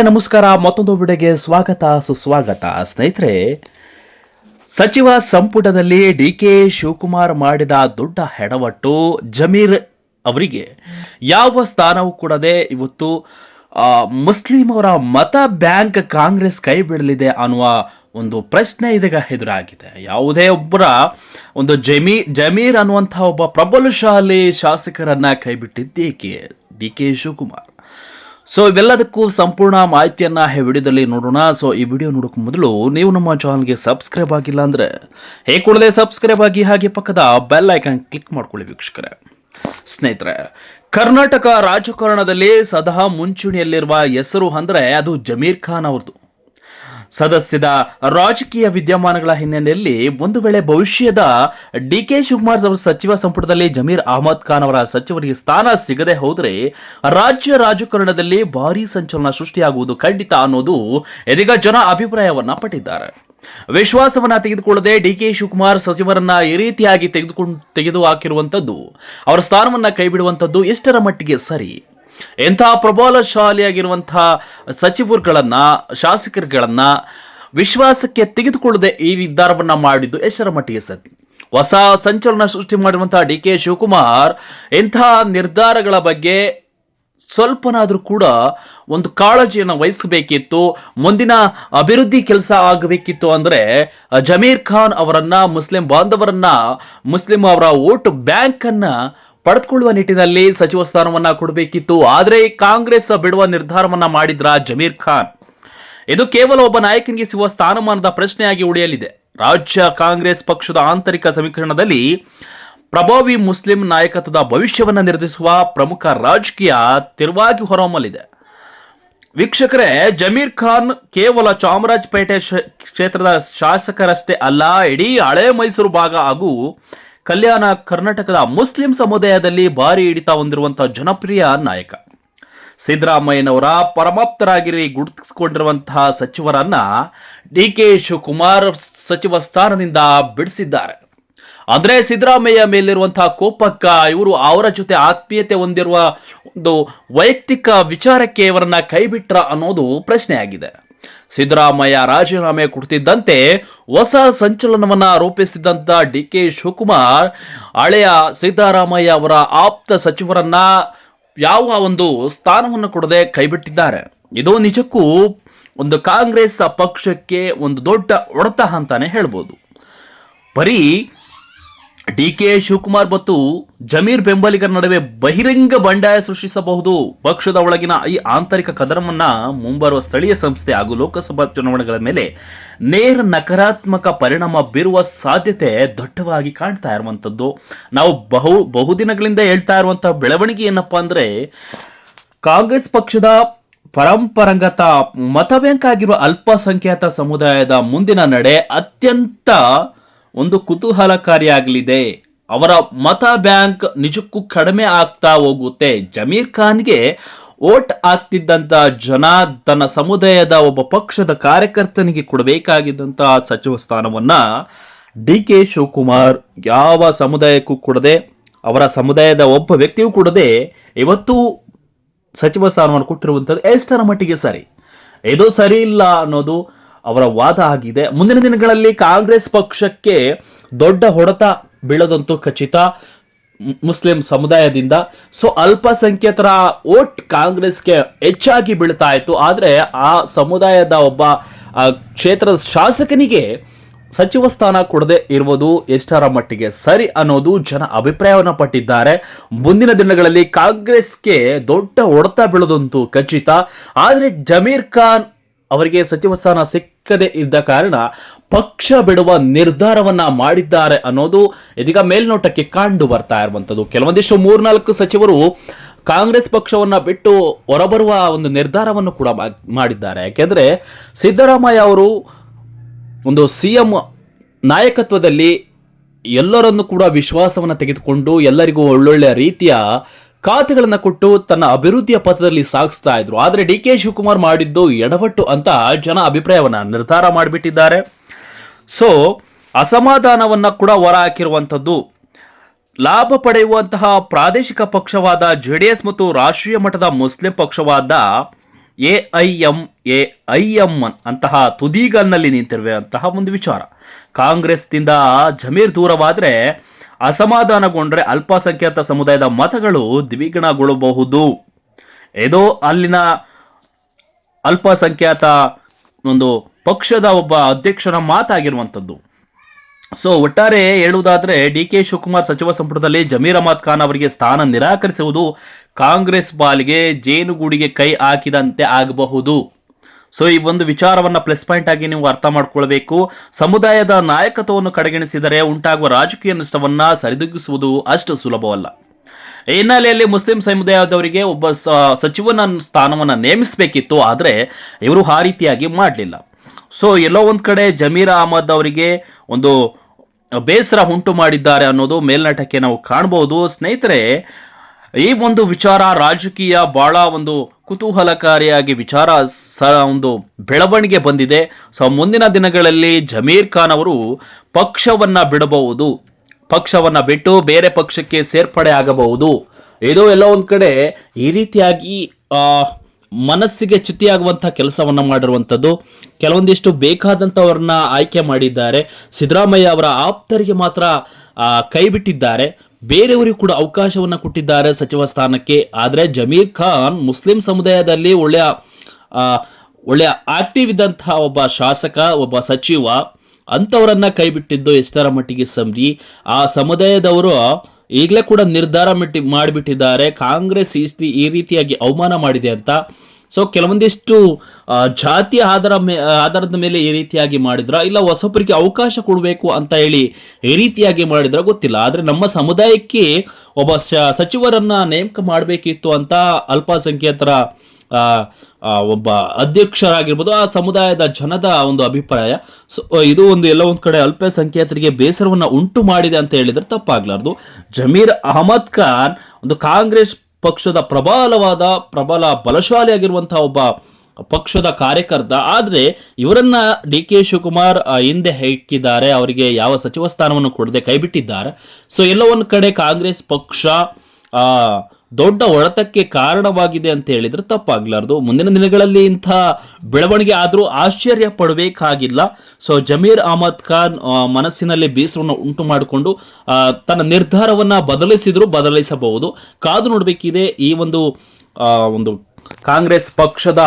ನಮಸ್ಕಾರ, ಮತ್ತೊಂದು ವಿಡಿಯೋಗೆ ಸ್ವಾಗತ ಸುಸ್ವಾಗತ. ಸ್ನೇಹಿತರೆ, ಸಚಿವ ಸಂಪುಟದಲ್ಲಿ ಡಿಕೆ ಶಿವಕುಮಾರ್ ಮಾಡಿದ ದೊಡ್ಡ ಎಡವಟ್ಟು ಜಮೀರ್ ಅವರಿಗೆ ಯಾವ ಸ್ಥಾನವೂ ಕೊಡದೆ ಇವತ್ತು ಮುಸ್ಲಿಂ ಅವರ ಮತ ಬ್ಯಾಂಕ್ ಕಾಂಗ್ರೆಸ್ ಕೈ ಬಿಡಲಿದೆ ಅನ್ನುವ ಒಂದು ಪ್ರಶ್ನೆ ಇದೀಗ ಎದುರಾಗಿದೆ. ಯಾವುದೇ ಒಬ್ಬರ ಒಂದು ಜಮೀರ್ ಅನ್ನುವಂತಹ ಒಬ್ಬ ಪ್ರಬಲಶಾಲಿ ಶಾಸಕರನ್ನ ಕೈಬಿಟ್ಟಿದ್ದೇಕೆ ಡಿ ಕೆ ಶಿವಕುಮಾರ್. ಸೊ ಇವೆಲ್ಲದಕ್ಕೂ ಸಂಪೂರ್ಣ ಮಾಹಿತಿಯನ್ನ ವಿಡಿಯೋದಲ್ಲಿ ನೋಡೋಣ. ಸೊ ಈ ವಿಡಿಯೋ ನೋಡೋಕೆ ಮೊದಲು ನೀವು ನಮ್ಮ ಚಾನಲ್ಗೆ ಸಬ್ಸ್ಕ್ರೈಬ್ ಆಗಿಲ್ಲ ಅಂದ್ರೆ ಕೂಡಲೇ ಸಬ್ಸ್ಕ್ರೈಬ್ ಆಗಿ, ಹಾಗೆ ಪಕ್ಕದ ಬೆಲ್ ಐಕಾನ್ ಕ್ಲಿಕ್ ಮಾಡ್ಕೊಳ್ಳಿ ವೀಕ್ಷಕರೇ. ಸ್ನೇಹಿತರೆ, ಕರ್ನಾಟಕ ರಾಜಕಾರಣದಲ್ಲಿ ಸದಾ ಮುಂಚೂಣಿಯಲ್ಲಿರುವ ಹೆಸರು ಅಂದ್ರೆ ಅದು ಜಮೀರ್ ಖಾನ್ ಅವರದು. ಸದಸ್ಯದ ರಾಜಕೀಯ ವಿದ್ಯಮಾನಗಳ ಹಿನ್ನೆಲೆಯಲ್ಲಿ ಒಂದು ವೇಳೆ ಭವಿಷ್ಯದ ಡಿ ಕೆ ಶಿವಕುಮಾರ್ ಅವರ ಸಚಿವ ಸಂಪುಟದಲ್ಲಿ ಜಮೀರ್ ಅಹಮದ್ ಖಾನ್ ಅವರ ಸಚಿವರಿಗೆ ಸ್ಥಾನ ಸಿಗದೆ ಹೋದರೆ ರಾಜ್ಯ ರಾಜಕಾರಣದಲ್ಲಿ ಭಾರೀ ಸಂಚಲನ ಸೃಷ್ಟಿಯಾಗುವುದು ಖಂಡಿತ ಅನ್ನೋದು ಇದೀಗ ಜನ ಅಭಿಪ್ರಾಯವನ್ನ ಪಟ್ಟಿದ್ದಾರೆ. ವಿಶ್ವಾಸವನ್ನ ತೆಗೆದುಕೊಳ್ಳದೆ ಡಿ ಕೆ ಶಿವಕುಮಾರ್ ಸಚಿವರನ್ನ ಈ ರೀತಿಯಾಗಿ ತೆಗೆದು ಹಾಕಿರುವಂತದ್ದು, ಅವರ ಸ್ಥಾನವನ್ನ ಕೈಬಿಡುವಂತದ್ದು ಎಷ್ಟರ ಮಟ್ಟಿಗೆ ಸರಿ? ಎಂತಹ ಪ್ರಬಲಶಾಲಿಯಾಗಿರುವಂತಹ ಸಚಿವರುಗಳನ್ನ, ಶಾಸಕರುಗಳನ್ನ ವಿಶ್ವಾಸಕ್ಕೆ ತೆಗೆದುಕೊಳ್ಳದೆ ಈ ನಿರ್ಧಾರವನ್ನ ಮಾಡಿದ್ದು ಎಷ್ಟರ ಮಟ್ಟಿಗೆ ಸರಿ? ಹೊಸ ಸಂಚಲನ ಸೃಷ್ಟಿ ಮಾಡಿರುವಂತಹ ಡಿ ಕೆ ಶಿವಕುಮಾರ್ ಇಂತಹ ನಿರ್ಧಾರಗಳ ಬಗ್ಗೆ ಸ್ವಲ್ಪನಾದ್ರೂ ಕೂಡ ಒಂದು ಕಾಳಜಿಯನ್ನು ವಹಿಸಬೇಕಿತ್ತು. ಮುಂದಿನ ಅಭಿವೃದ್ಧಿ ಕೆಲಸ ಆಗಬೇಕಿತ್ತು ಅಂದ್ರೆ ಜಮೀರ್ ಖಾನ್ ಅವರನ್ನ, ಮುಸ್ಲಿಂ ಬಾಂಧವರನ್ನ, ಮುಸ್ಲಿಂ ಅವರ ವೋಟ್ ಬ್ಯಾಂಕ್ ಅನ್ನ ಪಡೆದುಕೊಳ್ಳುವ ನಿಟ್ಟಿನಲ್ಲಿ ಸಚಿವ ಸ್ಥಾನವನ್ನ ಕೊಡಬೇಕಿತ್ತು. ಆದರೆ ಕಾಂಗ್ರೆಸ್ ಬಿಡುವ ನಿರ್ಧಾರವನ್ನ ಮಾಡಿದ್ರ ಜಮೀರ್ ಖಾನ್. ಇದು ಕೇವಲ ಒಬ್ಬ ನಾಯಕನಿಗೆ ಸಿಗುವ ಸ್ಥಾನಮಾನದ ಪ್ರಶ್ನೆಯಾಗಿ ಉಳಿಯಲಿದೆ. ರಾಜ್ಯ ಕಾಂಗ್ರೆಸ್ ಪಕ್ಷದ ಆಂತರಿಕ ಸಮೀಕರಣದಲ್ಲಿ ಪ್ರಭಾವಿ ಮುಸ್ಲಿಂ ನಾಯಕತ್ವದ ಭವಿಷ್ಯವನ್ನ ನಿರ್ಧರಿಸುವ ಪ್ರಮುಖ ರಾಜಕೀಯ ತಿರುವಾಗಿ ಹೊರಹೊಮ್ಮಲಿದೆ. ವೀಕ್ಷಕರೇ, ಜಮೀರ್ ಖಾನ್ ಕೇವಲ ಚಾಮರಾಜಪೇಟೆ ಕ್ಷೇತ್ರದ ಶಾಸಕರಷ್ಟೇ ಅಲ್ಲ, ಇಡೀ ಹಳೆ ಮೈಸೂರು ಭಾಗ ಹಾಗೂ ಕಲ್ಯಾಣ ಕರ್ನಾಟಕದ ಮುಸ್ಲಿಂ ಸಮುದಾಯದಲ್ಲಿ ಭಾರಿ ಹಿಡಿತ ಹೊಂದಿರುವಂತಹ ಜನಪ್ರಿಯ ನಾಯಕ. ಸಿದ್ದರಾಮಯ್ಯನವರ ಪರಮಾಪ್ತರಾಗಿ ಗುರುತಿಸಿಕೊಂಡಿರುವಂತಹ ಸಚಿವರನ್ನ ಡಿ ಕೆ ಶಿವಕುಮಾರ್ ಸಚಿವ ಸ್ಥಾನದಿಂದ ಬಿಡಿಸಿದ್ದಾರೆ. ಅಂದ್ರೆ ಸಿದ್ದರಾಮಯ್ಯ ಮೇಲಿರುವಂತಹ ಕೋಪಕ್ಕ ಇವರು ಅವರ ಜೊತೆ ಆತ್ಮೀಯತೆ ಹೊಂದಿರುವ ಒಂದು ವೈಯಕ್ತಿಕ ವಿಚಾರಕ್ಕೆ ಇವರನ್ನ ಕೈಬಿಟ್ರ ಅನ್ನೋದು ಪ್ರಶ್ನೆಯಾಗಿದೆ. ಸಿದ್ದರಾಮಯ್ಯ ರಾಜೀನಾಮೆ ಕೊಡ್ತಿದ್ದಂತೆ ಹೊಸ ಸಂಚಲನವನ್ನ ರೂಪಿಸಿದಂತ ಡಿ ಕೆ ಶಿವಕುಮಾರ್ ಹಳೆಯ ಸಿದ್ದರಾಮಯ್ಯ ಅವರ ಆಪ್ತ ಸಚಿವರನ್ನ ಯಾವ ಒಂದು ಸ್ಥಾನವನ್ನು ಕೊಡದೆ ಕೈಬಿಟ್ಟಿದ್ದಾರೆ. ಇದು ನಿಜಕ್ಕೂ ಒಂದು ಕಾಂಗ್ರೆಸ್ ಪಕ್ಷಕ್ಕೆ ಒಂದು ದೊಡ್ಡ ಹೊಡೆತ ಅಂತಾನೆ ಹೇಳ್ಬೋದು. ಬರೀ ಡಿ ಕೆ ಶಿವಕುಮಾರ್ ಮತ್ತು ಜಮೀರ್ ಬೆಂಬಲಿಗರ ನಡುವೆ ಬಹಿರಂಗ ಬಂಡಾಯ ಸೃಷ್ಟಿಸಬಹುದು. ಪಕ್ಷದ ಒಳಗಿನ ಈ ಆಂತರಿಕ ಕದನವನ್ನ ಮುಂಬರುವ ಸ್ಥಳೀಯ ಸಂಸ್ಥೆ ಹಾಗೂ ಲೋಕಸಭಾ ಚುನಾವಣೆಗಳ ಮೇಲೆ ನೇರ ನಕಾರಾತ್ಮಕ ಪರಿಣಾಮ ಬೀರುವ ಸಾಧ್ಯತೆ ದಟ್ಟವಾಗಿ ಕಾಣ್ತಾ ಇರುವಂತದ್ದು. ನಾವು ಬಹುದಿನಗಳಿಂದ ಹೇಳ್ತಾ ಇರುವಂತಹ ಬೆಳವಣಿಗೆ ಏನಪ್ಪಾ ಅಂದ್ರೆ, ಕಾಂಗ್ರೆಸ್ ಪಕ್ಷದ ಪರಂಪರಾಗತ ಮತ ಬ್ಯಾಂಕ್ ಆಗಿರುವ ಅಲ್ಪಸಂಖ್ಯಾತ ಸಮುದಾಯದ ಮುಂದಿನ ನಡೆ ಅತ್ಯಂತ ಒಂದು ಕುತೂಹಲಕಾರಿಯಾಗಲಿದೆ. ಅವರ ಮತ ಬ್ಯಾಂಕ್ ನಿಜಕ್ಕೂ ಕಡಿಮೆ ಆಗ್ತಾ ಹೋಗುತ್ತೆ. ಜಮೀರ್ ಖಾನ್ಗೆ ವೋಟ್ ಆಗ್ತಿದ್ದಂತ ಜನ ತನ್ನ ಸಮುದಾಯದ ಒಬ್ಬ ಪಕ್ಷದ ಕಾರ್ಯಕರ್ತನಿಗೆ ಕೊಡಬೇಕಾಗಿದ್ದಂತಹ ಸಚಿವ ಸ್ಥಾನವನ್ನ ಡಿ ಕೆ ಶಿವಕುಮಾರ್ ಯಾವ ಸಮುದಾಯಕ್ಕೂ ಕೊಡದೆ, ಅವರ ಸಮುದಾಯದ ಒಬ್ಬ ವ್ಯಕ್ತಿಯೂ ಕೊಡದೆ ಇವತ್ತು ಸಚಿವ ಸ್ಥಾನವನ್ನು ಕೊಟ್ಟಿರುವಂಥದ್ದು ಎಷ್ಟರ ಮಟ್ಟಿಗೆ ಸರಿ? ಇದು ಸರಿ ಇಲ್ಲ ಅನ್ನೋದು ಅವರ ವಾದ ಆಗಿದೆ. ಮುಂದಿನ ದಿನಗಳಲ್ಲಿ ಕಾಂಗ್ರೆಸ್ ಪಕ್ಷಕ್ಕೆ ದೊಡ್ಡ ಹೊಡೆತ ಬೀಳೋದಂತೂ ಖಚಿತ ಮುಸ್ಲಿಂ ಸಮುದಾಯದಿಂದ. ಸೊ ಅಲ್ಪಸಂಖ್ಯಾತರ ವೋಟ್ ಕಾಂಗ್ರೆಸ್ಗೆ ಹೆಚ್ಚಾಗಿ ಬೀಳ್ತಾ ಇತ್ತು. ಆದರೆ ಆ ಸಮುದಾಯದ ಒಬ್ಬ ಕ್ಷೇತ್ರದ ಶಾಸಕನಿಗೆ ಸಚಿವ ಸ್ಥಾನ ಕೊಡದೆ ಇರುವುದು ಎಷ್ಟರ ಮಟ್ಟಿಗೆ ಸರಿ ಅನ್ನೋದು ಜನ ಅಭಿಪ್ರಾಯವನ್ನು ಪಟ್ಟಿದ್ದಾರೆ. ಮುಂದಿನ ದಿನಗಳಲ್ಲಿ ಕಾಂಗ್ರೆಸ್ಗೆ ದೊಡ್ಡ ಹೊಡೆತ ಬೀಳೋದಂತೂ ಖಚಿತ. ಆದರೆ ಜಮೀರ್ ಖಾನ್ ಅವರಿಗೆ ಸಚಿವ ಸ್ಥಾನ ಸಿಕ್ಕದೆ ಇದ್ದ ಕಾರಣ ಪಕ್ಷ ಬಿಡುವ ನಿರ್ಧಾರವನ್ನ ಮಾಡಿದ್ದಾರೆ ಅನ್ನೋದು ಇದೀಗ ಮೇಲ್ನೋಟಕ್ಕೆ ಕಂಡು ಬರ್ತಾ ಇರುವಂತದ್ದು. ಕೆಲವೊಂದಿಷ್ಟು 3-4 ಸಚಿವರು ಕಾಂಗ್ರೆಸ್ ಪಕ್ಷವನ್ನ ಬಿಟ್ಟು ಹೊರಬರುವ ಒಂದು ನಿರ್ಧಾರವನ್ನು ಕೂಡ ಮಾಡಿದ್ದಾರೆ. ಯಾಕೆಂದ್ರೆ ಸಿದ್ದರಾಮಯ್ಯ ಅವರು ಒಂದು ಸಿಎಂ ನಾಯಕತ್ವದಲ್ಲಿ ಎಲ್ಲರನ್ನು ಕೂಡ ವಿಶ್ವಾಸವನ್ನ ತೆಗೆದುಕೊಂಡು ಎಲ್ಲರಿಗೂ ಒಳ್ಳೊಳ್ಳೆ ರೀತಿಯ ಖಾತೆಗಳನ್ನು ಕೊಟ್ಟು ತನ್ನ ಅಭಿವೃದ್ಧಿಯ ಪಥದಲ್ಲಿ ಸಾಗಿಸ್ತಾ ಇದ್ರು. ಆದರೆ ಡಿ ಕೆ ಶಿವಕುಮಾರ್ ಮಾಡಿದ್ದು ಎಡವಟ್ಟು ಅಂತ ಜನ ಅಭಿಪ್ರಾಯವನ್ನ ನಿರ್ಧಾರ ಮಾಡಿಬಿಟ್ಟಿದ್ದಾರೆ. ಸೊ ಅಸಮಾಧಾನವನ್ನ ಕೂಡ ಹೊರ ಹಾಕಿರುವಂಥದ್ದು. ಲಾಭ ಪಡೆಯುವಂತಹ ಪ್ರಾದೇಶಿಕ ಪಕ್ಷವಾದ ಜೆಡಿಎಸ್ ಮತ್ತು ರಾಷ್ಟ್ರೀಯ ಮಟ್ಟದ ಮುಸ್ಲಿಂ ಪಕ್ಷವಾದ AIM ಅಂತಹ ತುದಿಗಲ್ನಲ್ಲಿ ನಿಂತಿರುವಂತಹ ಒಂದು ವಿಚಾರ. ಕಾಂಗ್ರೆಸ್ನಿಂದ ಜಮೀರ್ ದೂರವಾದರೆ ಅಸಮಾಧಾನಗೊಂಡ್ರೆ ಅಲ್ಪಸಂಖ್ಯಾತ ಸಮುದಾಯದ ಮತಗಳು ದ್ವಿಗುಣಗೊಳ್ಳಬಹುದು. ಇದು ಅಲ್ಲಿನ ಅಲ್ಪಸಂಖ್ಯಾತ ಒಂದು ಪಕ್ಷದ ಒಬ್ಬ ಅಧ್ಯಕ್ಷನ ಮಾತಾಗಿರುವಂಥದ್ದು. ಸೊ ಒಟ್ಟಾರೆ ಹೇಳುವುದಾದರೆ DK ಶಿವಕುಮಾರ್ ಸಚಿವ ಸಂಪುಟದಲ್ಲಿ ಜಮೀರ್ ಅಹಮದ್ ಖಾನ್ ಅವರಿಗೆ ಸ್ಥಾನ ನಿರಾಕರಿಸುವುದು ಕಾಂಗ್ರೆಸ್ ಪಾಲಿಗೆ ಜೇನುಗೂಡಿಗೆ ಕೈ ಹಾಕಿದಂತೆ ಆಗಬಹುದು. ಸೊ ಈ ಒಂದು ವಿಚಾರವನ್ನು ಪ್ಲಸ್ ಪಾಯಿಂಟ್ ಆಗಿ ನೀವು ಅರ್ಥ ಮಾಡ್ಕೊಳ್ಬೇಕು. ಸಮುದಾಯದ ನಾಯಕತ್ವವನ್ನು ಕಡೆಗಣಿಸಿದರೆ ಉಂಟಾಗುವ ರಾಜಕೀಯ ನಷ್ಟವನ್ನು ಸರಿದೂಗಿಸುವುದು ಅಷ್ಟು ಸುಲಭವಲ್ಲ. ಈ ಹಿನ್ನೆಲೆಯಲ್ಲಿ ಮುಸ್ಲಿಂ ಸಮುದಾಯದವರಿಗೆ ಒಬ್ಬ ಸಚಿವನ ಸ್ಥಾನವನ್ನು ನೇಮಿಸಬೇಕಿತ್ತು, ಆದರೆ ಇವರು ಆ ರೀತಿಯಾಗಿ ಮಾಡಲಿಲ್ಲ. ಸೊ ಎಲ್ಲೋ ಒಂದು ಕಡೆ ಜಮೀರ್ ಅಹಮದ್ ಅವರಿಗೆ ಒಂದು ಬೇಸರ ಉಂಟು ಮಾಡಿದ್ದಾರೆ ಅನ್ನೋದು ಮೇಲ್ನೋಟಕ್ಕೆ ನಾವು ಕಾಣಬಹುದು. ಸ್ನೇಹಿತರೆ, ಈ ಒಂದು ವಿಚಾರ ರಾಜಕೀಯ ಬಹಳ ಒಂದು ಕುತೂಹಲಕಾರಿಯಾಗಿ ಒಂದು ಬೆಳವಣಿಗೆ ಬಂದಿದೆ. ಸೊ ಮುಂದಿನ ದಿನಗಳಲ್ಲಿ ಜಮೀರ್ ಖಾನ್ ಅವರು ಪಕ್ಷವನ್ನು ಬಿಡಬಹುದು, ಪಕ್ಷವನ್ನು ಬಿಟ್ಟು ಬೇರೆ ಪಕ್ಷಕ್ಕೆ ಸೇರ್ಪಡೆ ಆಗಬಹುದು. ಇದು ಎಲ್ಲ ಒಂದು ಕಡೆ ಈ ರೀತಿಯಾಗಿ ಮನಸ್ಸಿಗೆ ಚ್ಯುತಿಯಾಗುವಂಥ ಕೆಲಸವನ್ನು ಮಾಡಿರುವಂಥದ್ದು. ಕೆಲವೊಂದಿಷ್ಟು ಬೇಕಾದಂಥವ್ರನ್ನ ಆಯ್ಕೆ ಮಾಡಿದ್ದಾರೆ. ಸಿದ್ದರಾಮಯ್ಯ ಅವರ ಆಪ್ತರಿಗೆ ಮಾತ್ರ ಕೈ ಬಿಟ್ಟಿದ್ದಾರೆ, ಬೇರೆಯವರಿಗೂ ಕೂಡ ಅವಕಾಶವನ್ನು ಕೊಟ್ಟಿದ್ದಾರೆ ಸಚಿವ ಸ್ಥಾನಕ್ಕೆ. ಆದರೆ ಜಮೀರ್ ಖಾನ್ ಮುಸ್ಲಿಂ ಸಮುದಾಯದಲ್ಲಿ ಒಳ್ಳೆಯ ಆಕ್ಟಿವ್ ಇದ್ದಂತಹ ಒಬ್ಬ ಶಾಸಕ, ಒಬ್ಬ ಸಚಿವ, ಅಂಥವರನ್ನ ಕೈ ಬಿಟ್ಟಿದ್ದು ಎಷ್ಟರ ಮಟ್ಟಿಗೆ ಸಂಧಿ. ಆ ಸಮುದಾಯದವರು ಈಗಲೇ ಕೂಡ ನಿರ್ಧಾರ ಮಾಡಿಬಿಟ್ಟಿದ್ದಾರೆ ಕಾಂಗ್ರೆಸ್ ಈ ರೀತಿಯಾಗಿ ಅವಮಾನ ಮಾಡಿದೆ ಅಂತ. ಸೊ ಕೆಲವೊಂದಿಷ್ಟು ಜಾತಿಯ ಆಧಾರದ ಮೇಲೆ ಈ ರೀತಿಯಾಗಿ ಮಾಡಿದ್ರ, ಇಲ್ಲ ಹೊಸೊಬ್ಬರಿಗೆ ಅವಕಾಶ ಕೊಡಬೇಕು ಅಂತ ಹೇಳಿ ಈ ರೀತಿಯಾಗಿ ಮಾಡಿದ್ರ ಗೊತ್ತಿಲ್ಲ. ಆದರೆ ನಮ್ಮ ಸಮುದಾಯಕ್ಕೆ ಒಬ್ಬ ಸಚಿವರನ್ನ ನೇಮಕ ಮಾಡಬೇಕಿತ್ತು ಅಂತ ಅಲ್ಪಸಂಖ್ಯಾತರ ಒಬ್ಬ ಅಧ್ಯಕ್ಷರಾಗಿರ್ಬೋದು, ಆ ಸಮುದಾಯದ ಜನದ ಒಂದು ಅಭಿಪ್ರಾಯ. ಸೊ ಇದು ಎಲ್ಲ ಒಂದು ಕಡೆ ಅಲ್ಪಸಂಖ್ಯಾತರಿಗೆ ಬೇಸರವನ್ನು ಉಂಟು ಮಾಡಿದೆ ಅಂತ ಹೇಳಿದ್ರೆ ತಪ್ಪಾಗ್ಲಾರ್ದು. ಜಮೀರ್ ಅಹಮದ್ ಖಾನ್ ಒಂದು ಕಾಂಗ್ರೆಸ್ ಪಕ್ಷದ ಬಲಶಾಲಿಯಾಗಿರುವಂತಹ ಒಬ್ಬ ಪಕ್ಷದ ಕಾರ್ಯಕರ್ತ. ಆದರೆ ಇವರನ್ನ DK ಶಿವಕುಮಾರ್ ಹಿಂದೆ ಹಾಕಿದ್ದಾರೆ, ಅವರಿಗೆ ಯಾವ ಸಚಿವ ಸ್ಥಾನವನ್ನು ಕೊಡದೆ ಕೈಬಿಟ್ಟಿದ್ದಾರೆ. ಸೊ ಎಲ್ಲ ಒಂದು ಕಡೆ ಕಾಂಗ್ರೆಸ್ ಪಕ್ಷ ದೊಡ್ಡ ಹೊಡೆತಕ್ಕೆ ಕಾರಣವಾಗಿದೆ ಅಂತ ಹೇಳಿದ್ರೆ ತಪ್ಪಾಗ್ಲಾರ್ದು. ಮುಂದಿನ ದಿನಗಳಲ್ಲಿ ಇಂಥ ಬೆಳವಣಿಗೆ ಆದರೂ ಆಶ್ಚರ್ಯ ಪಡಬೇಕಾಗಿಲ್ಲ. ಸೊ ಜಮೀರ್ ಅಹಮದ್ ಖಾನ್ ಮನಸ್ಸಿನಲ್ಲಿ ಬೇಸರವನ್ನು ಉಂಟು ಮಾಡಿಕೊಂಡು ತನ್ನ ನಿರ್ಧಾರವನ್ನು ಬದಲಿಸಬಹುದು. ಕಾದು ನೋಡಬೇಕಿದೆ. ಈ ಒಂದು ಕಾಂಗ್ರೆಸ್ ಪಕ್ಷದ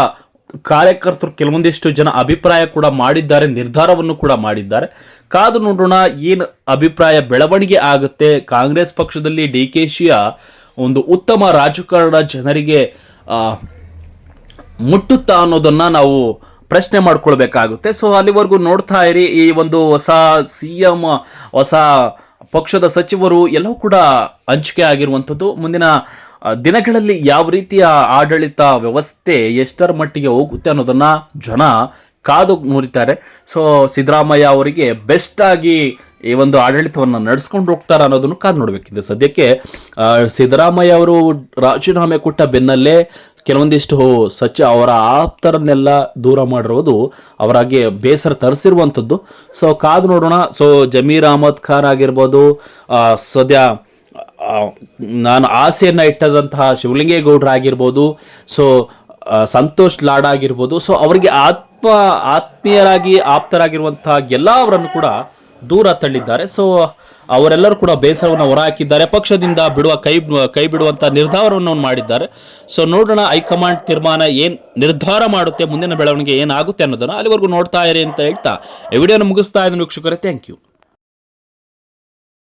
ಕಾರ್ಯಕರ್ತರು ಕೆಲವೊಂದಿಷ್ಟು ಜನ ಅಭಿಪ್ರಾಯ ಕೂಡ ಮಾಡಿದ್ದಾರೆ, ನಿರ್ಧಾರವನ್ನು ಕೂಡ ಮಾಡಿದ್ದಾರೆ. ಕಾದು ನೋಡೋಣ ಏನು ಅಭಿಪ್ರಾಯ ಬೆಳವಣಿಗೆ ಆಗುತ್ತೆ. ಕಾಂಗ್ರೆಸ್ ಪಕ್ಷದಲ್ಲಿ DKಶಿಯ ಒಂದು ಉತ್ತಮ ರಾಜಕಾರಣ ಜನರಿಗೆ ಮುಟ್ಟುತ್ತಾ ಅನ್ನೋದನ್ನ ನಾವು ಪ್ರಶ್ನೆ ಮಾಡ್ಕೊಳ್ಬೇಕಾಗುತ್ತೆ. ಸೊ ಅಲ್ಲಿವರೆಗೂ ನೋಡ್ತಾ ಇರಿ. ಈ ಒಂದು ಹೊಸ CM, ಹೊಸ ಪಕ್ಷದ ಸಚಿವರು ಎಲ್ಲವೂ ಕೂಡ ಹಂಚಿಕೆ ಆಗಿರುವಂಥದ್ದು. ಮುಂದಿನ ದಿನಗಳಲ್ಲಿ ಯಾವ ರೀತಿಯ ಆಡಳಿತ ವ್ಯವಸ್ಥೆ ಎಷ್ಟರ ಮಟ್ಟಿಗೆ ಹೋಗುತ್ತೆ ಅನ್ನೋದನ್ನ ಜನ ಕಾದು ನೋಡಿದ್ದಾರೆ. ಸೊ ಸಿದ್ದರಾಮಯ್ಯ ಅವರಿಗೆ ಬೆಸ್ಟ್ ಆಗಿ ಈ ಒಂದು ಆಡಳಿತವನ್ನು ನಡೆಸ್ಕೊಂಡು ಹೋಗ್ತಾರೆ ಅನ್ನೋದನ್ನು ಕಾದು ನೋಡಬೇಕಿದೆ. ಸದ್ಯಕ್ಕೆ ಸಿದ್ದರಾಮಯ್ಯ ಅವರು ರಾಜೀನಾಮೆ ಕೊಟ್ಟ ಬೆನ್ನಲ್ಲೇ ಕೆಲವೊಂದಿಷ್ಟು ಅವರ ಆಪ್ತರನ್ನೆಲ್ಲ ದೂರ ಮಾಡಿರೋದು ಅವರಾಗೆ ಬೇಸರ ತರಿಸಿರುವಂಥದ್ದು. ಸೊ ಕಾದು ನೋಡೋಣ. ಸೊ ಜಮೀರ್ ಅಹಮದ್ ಖಾನ್ ಆಗಿರ್ಬೋದು, ಸದ್ಯ ನಾನು ಆಸೆಯನ್ನು ಇಟ್ಟದಂತಹ ಶಿವಲಿಂಗೇಗೌಡರು ಆಗಿರ್ಬೋದು, ಸೊ ಸಂತೋಷ್ ಲಾಡ್ ಆಗಿರ್ಬೋದು, ಸೊ ಅವರಿಗೆ ಆಪ್ತರಾಗಿರುವಂತಹ ಎಲ್ಲ ಅವರನ್ನು ಕೂಡ ದೂರ ತಳ್ಳಿದ್ದಾರೆ. ಸೊ ಅವರೆಲ್ಲರೂ ಕೂಡ ಬೇಸರವನ್ನು ಹೊರಹಾಕಿದ್ದಾರೆ. ಪಕ್ಷದಿಂದ ಕೈ ಬಿಡುವಂಥ ನಿರ್ಧಾರವನ್ನು ಮಾಡಿದ್ದಾರೆ. ಸೊ ನೋಡೋಣ ಹೈಕಮಾಂಡ್ ತೀರ್ಮಾನ ಏನು ನಿರ್ಧಾರ ಮಾಡುತ್ತೆ, ಮುಂದಿನ ಬೆಳವಣಿಗೆ ಏನಾಗುತ್ತೆ ಅನ್ನೋದನ್ನು. ಅಲ್ಲಿವರೆಗೂ ನೋಡ್ತಾ ಇರಿ ಅಂತ ಹೇಳ್ತಾ ಈ ವಿಡಿಯೋನ ಮುಗಿಸ್ತಾ ಇದ್ದೀನಿ ವೀಕ್ಷಕರೇ. Thank you.